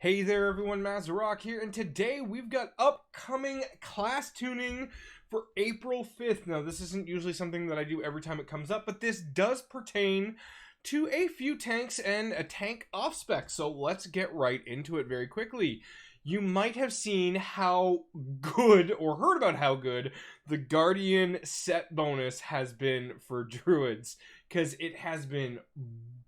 Hey there everyone, Mazarok here, and today we've got upcoming class tuning for April 5th. Now, this isn't usually something that I do every time it comes up, but this does pertain to a few tanks and a tank off-spec, so let's get right into it very quickly. You might have seen how good, or heard about how good, the Guardian set bonus has been for Druids, because it has been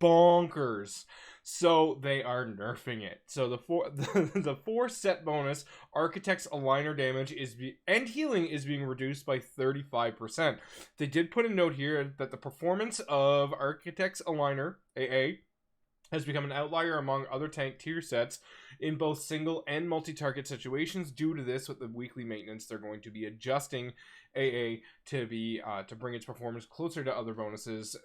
bonkers. So they are nerfing it. So the four set bonus, Architect's Aligner damage and healing is being reduced by 35%. They did put a note here that the performance of Architect's Aligner, AA, has become an outlier among other tank tier sets in both single and multi-target situations. Due to this, with the weekly maintenance, they're going to be adjusting AA to bring its performance closer to other bonuses.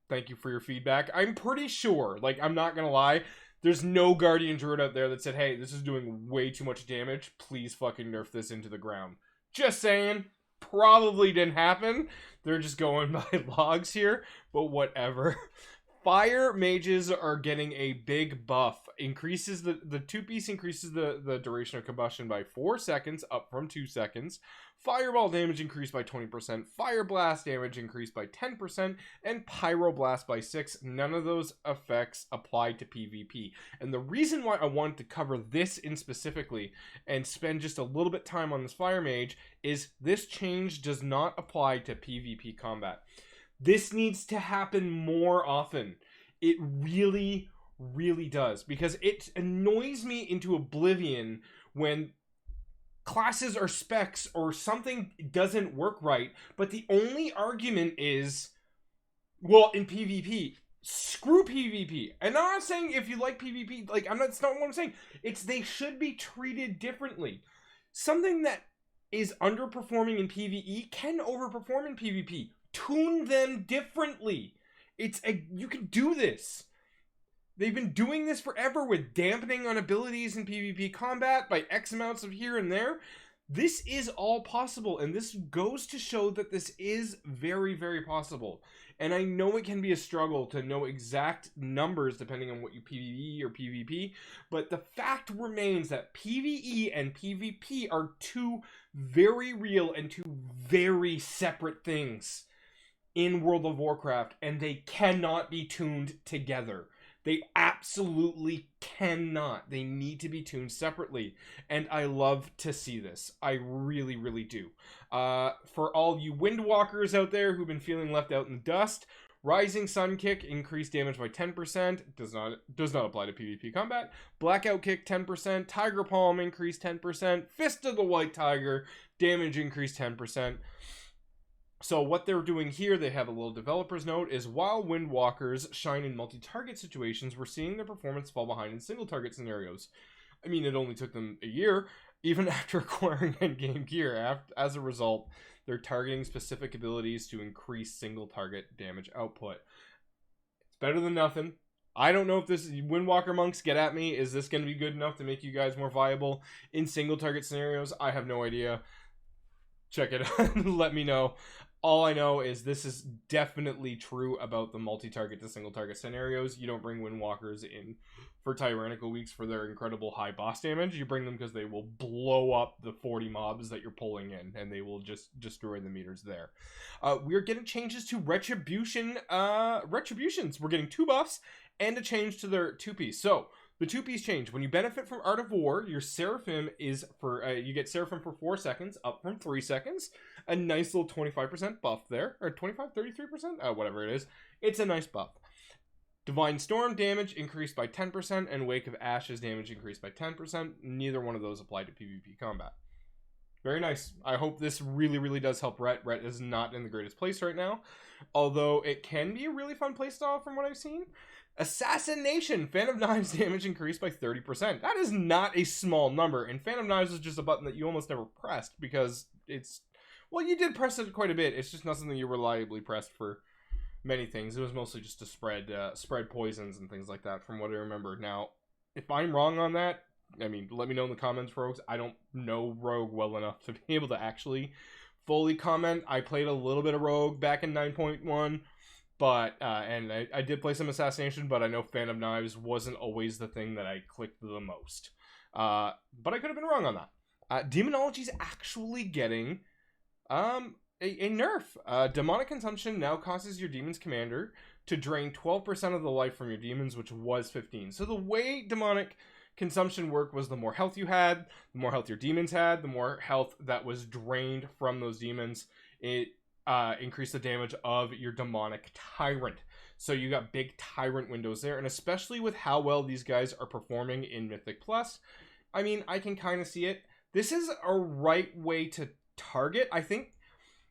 Thank you for your feedback. I'm pretty sure, I'm not gonna lie, there's no Guardian Druid out there that said, hey, this is doing way too much damage, please fucking nerf this into the ground. Just saying, probably didn't happen. They're just going by logs here, but whatever. Fire mages are getting a big buff. Increases the two-piece increases the duration of combustion by 4 seconds, up from 2 seconds. Fireball damage increased by 20%. Fire blast damage increased by 10%. And pyroblast by 6. None of those effects apply to PvP. And the reason why I wanted to cover this in specifically and spend just a little bit time on this fire mage is this change does not apply to PvP combat. This needs to happen more often. It really, really does. Because it annoys me into oblivion when classes or specs or something doesn't work right, but the only argument is, well, in PvP, screw PvP. And I'm not saying if you like PvP, that's not what I'm saying. It's they should be treated differently. Something that is underperforming in PvE can overperform in PvP. Tune them differently. You can do this. They've been doing this forever with dampening on abilities in PvP combat by X amounts of here and there. This is all possible, and this goes to show that this is very, very possible. And I know it can be a struggle to know exact numbers depending on what you PvE or PvP, but the fact remains that PvE and PvP are two very real and two very separate things in World of Warcraft, and they cannot be tuned together. They absolutely cannot. They need to be tuned separately, and I love to see this. I really, really do. For all you Windwalkers out there who've been feeling left out in the dust, Rising Sun Kick increased damage by 10%. Does not apply to PvP combat. Blackout Kick 10%. Tiger Palm increased 10%. Fist of the White Tiger damage increased 10%. So what they're doing here, they have a little developer's note, is while Windwalkers shine in multi-target situations, we're seeing their performance fall behind in single-target scenarios. I mean, it only took them a year, even after acquiring endgame gear. As a result, they're targeting specific abilities to increase single-target damage output. It's better than nothing. I don't know if this Windwalker monks get at me. Is this going to be good enough to make you guys more viable in single-target scenarios? I have no idea. Check it out and let me know. All I know is this is definitely true about the multi-target to single-target scenarios. You don't bring Windwalkers in for Tyrannical Weeks for their incredible high boss damage. You bring them because they will blow up the 40 mobs that you're pulling in, and they will just destroy the meters there. We're getting changes to Retribution. Retributions. We're getting 2 buffs and a change to their 2-piece. So, the 2-piece change. When you benefit from Art of War, your Seraphim is for, you get Seraphim for 4 seconds, up from 3 seconds. A nice little 25% buff there. Or 25, 33%? Whatever it is. It's a nice buff. Divine Storm damage increased by 10%, and Wake of Ashes damage increased by 10%. Neither one of those apply to PvP combat. Very nice. I hope this really, really does help Ret. Ret is not in the greatest place right now. Although it can be a really fun playstyle from what I've seen. Assassination. Phantom Knives damage increased by 30%. That is not a small number. And Phantom Knives is just a button that you almost never pressed because it's... Well, you did press it quite a bit. It's just not something you reliably pressed for many things. It was mostly just to spread poisons and things like that from what I remember. Now, if I'm wrong on that, I mean, let me know in the comments, Rogues. I don't know Rogue well enough to be able to actually fully comment. I played a little bit of Rogue back in 9.1. But, and I did play some Assassination, but I know Fan of Knives wasn't always the thing that I clicked the most. But I could have been wrong on that. Demonology's actually getting a nerf. Demonic Consumption now causes your demon's commander to drain 12% of the life from your demons, which was 15. So the way Demonic Consumption worked was the more health you had, the more health your demons had, the more health that was drained from those demons, it increased the damage of your Demonic Tyrant. So you got big Tyrant windows there, and especially with how well these guys are performing in Mythic Plus, I mean, I can kind of see it. This is a right way to target. I think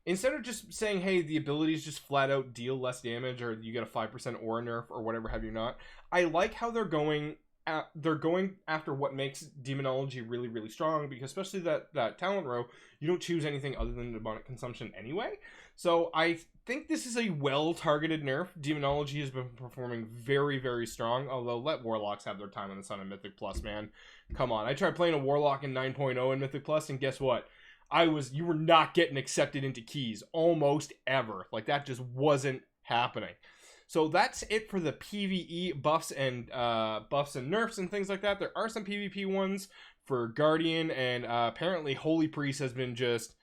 instead of just saying, hey, the abilities just flat out deal less damage, or you get a 5% aura nerf, or whatever have you not, I like how they're going after what makes Demonology really, really strong, because especially that talent row, you don't choose anything other than Demonic Consumption anyway. So I think this is a well-targeted nerf. Demonology has been performing very, very strong, although let Warlocks have their time in the sun in Mythic Plus, man. Come on. I tried playing a Warlock in 9.0 in Mythic Plus, and guess what? You were not getting accepted into keys almost ever. Like, that just wasn't happening. So that's it for the PvE buffs and nerfs and things like that. There are some PvP ones for Guardian, and apparently Holy Priest has been just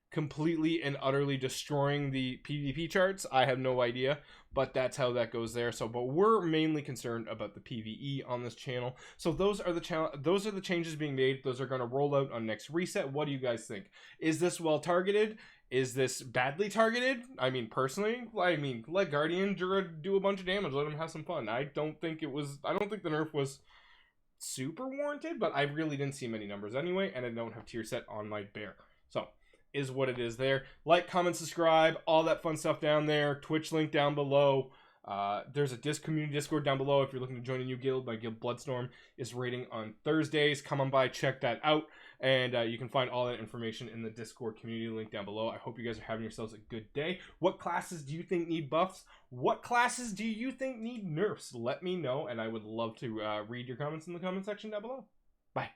completely and utterly destroying the PvP charts. I have no idea, but that's how that goes there. So, but we're mainly concerned about the PvE on this channel. So those are the changes being made. Those are going to roll out on next reset. What do you guys think? Is this well targeted? Is this badly targeted? I mean, personally, let Guardian Druid do a bunch of damage. Let him have some fun. I don't think the nerf was super warranted, but I really didn't see many numbers anyway, and I don't have tier set on my bear. So, is what it is there. Like, comment, subscribe, all that fun stuff down there. Twitch link down below. There's a community Discord down below if you're looking to join a new guild. My guild Bloodstorm is raiding on Thursdays. Come on by, check that out. And you can find all that information in the Discord community link down below. I hope you guys are having yourselves a good day. What classes do you think need buffs? What classes do you think need nerfs? Let me know, and I would love to read your comments in the comment section down below. Bye.